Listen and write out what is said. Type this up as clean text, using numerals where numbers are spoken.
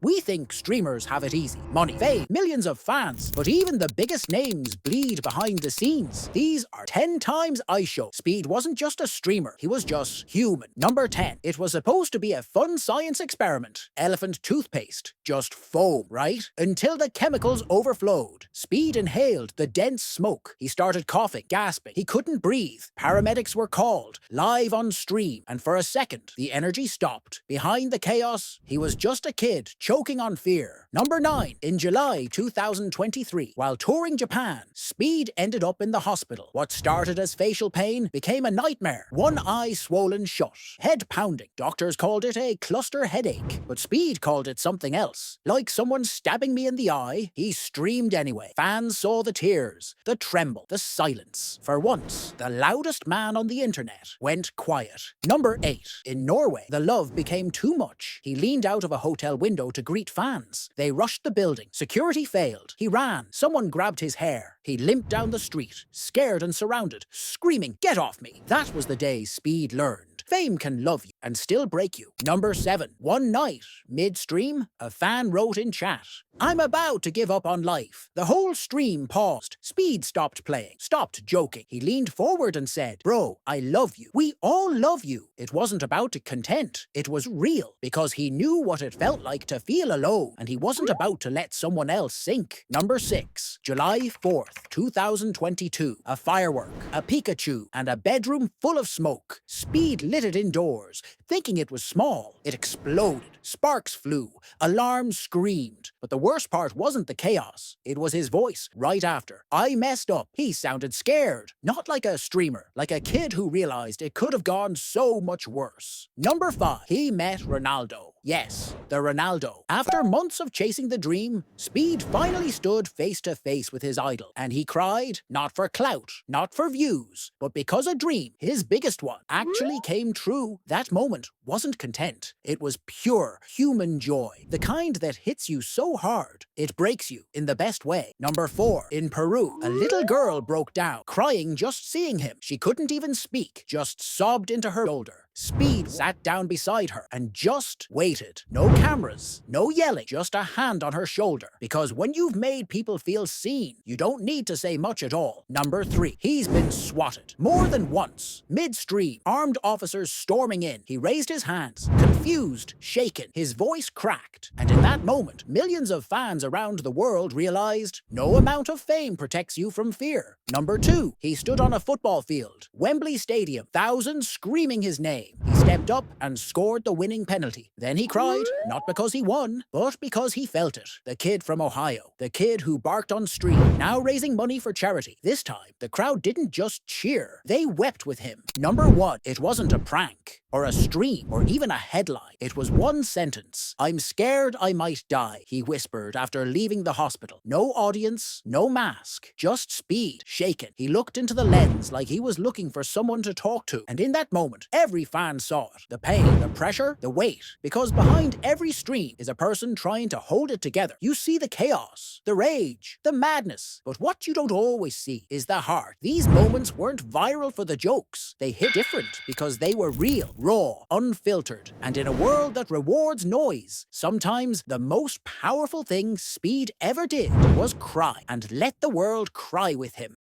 We think streamers have it easy. Money, fame, millions of fans. But even the biggest names bleed behind the scenes. These are 10 times IShowSpeed wasn't just a streamer, he was just human. Number 10. It was supposed to be a fun science experiment. Elephant toothpaste. Just foam, right? Until the chemicals overflowed. Speed inhaled the dense smoke. He started coughing, gasping. He couldn't breathe. Paramedics were called, live on stream, and for a second, the energy stopped. Behind the chaos, he was just a kid, choking on fear. Number 9. In July 2023, while touring Japan, Speed ended up in the hospital. What started as facial pain became a nightmare. One eye swollen shut, head pounding. Doctors called it a cluster headache, but Speed called it something else. Like someone stabbing me in the eye, he streamed anyway. Fans saw the tears, the tremble, the silence. For once, the loudest man on the internet went quiet. Number 8. In Norway, the love became too much. He leaned out of a hotel window to greet fans. They rushed the building. Security failed. He ran. Someone grabbed his hair. He limped down the street, scared and surrounded, screaming, "Get off me!" That was the day Speed learned. Fame can love you and still break you. Number 7. One night, mid-stream, a fan wrote in chat, "I'm about to give up on life." The whole stream paused. Speed stopped playing, stopped joking. He leaned forward and said, "Bro, I love you. We all love you." It wasn't about to content. It was real, because he knew what it felt like to feel alone, and he wasn't about to let someone else sink. Number 6. July 4th, 2022. A firework, a Pikachu, and a bedroom full of smoke. Speed lit it indoors, thinking it was small. It exploded. Sparks flew. Alarms screamed. But the worst part wasn't the chaos. It was his voice right after. "I messed up." He sounded scared. Not like a streamer, like a kid who realized it could have gone so much worse. Number 5. He met Ronaldo. Yes, the Ronaldo. After months of chasing the dream, Speed finally stood face to face with his idol. And he cried, not for clout, not for views, but because a dream, his biggest one, actually came true. That moment wasn't content. It was pure human joy. The kind that hits you so hard, it breaks you in the best way. Number 4. In Peru, a little girl broke down, crying just seeing him. She couldn't even speak, just sobbed into her shoulder. Speed sat down beside her and just waited. No cameras, no yelling, just a hand on her shoulder. Because when you've made people feel seen, you don't need to say much at all. Number 3. He's been swatted. More than once. Midstream, armed officers storming in. He raised his hands, confused, shaken. His voice cracked. And in that moment, millions of fans around the world realized no amount of fame protects you from fear. Number 2. He stood on a football field. Wembley Stadium. Thousands screaming his name. He stepped up and scored the winning penalty. Then he cried, not because he won, but because he felt it. The kid from Ohio, the kid who barked on stream, now raising money for charity. This time, the crowd didn't just cheer, they wept with him. Number 1. It wasn't a prank, or a stream, or even a headline. It was one sentence. "I'm scared I might die," he whispered after leaving the hospital. No audience, no mask, just Speed, shaken. He looked into the lens like he was looking for someone to talk to. And in that moment, every fan saw it. The pain, the pressure, the weight. Because behind every stream is a person trying to hold it together. You see the chaos, the rage, the madness. But what you don't always see is the heart. These moments weren't viral for the jokes. They hit different because they were real, raw, unfiltered. And in a world that rewards noise, sometimes the most powerful thing Speed ever did was cry and let the world cry with him.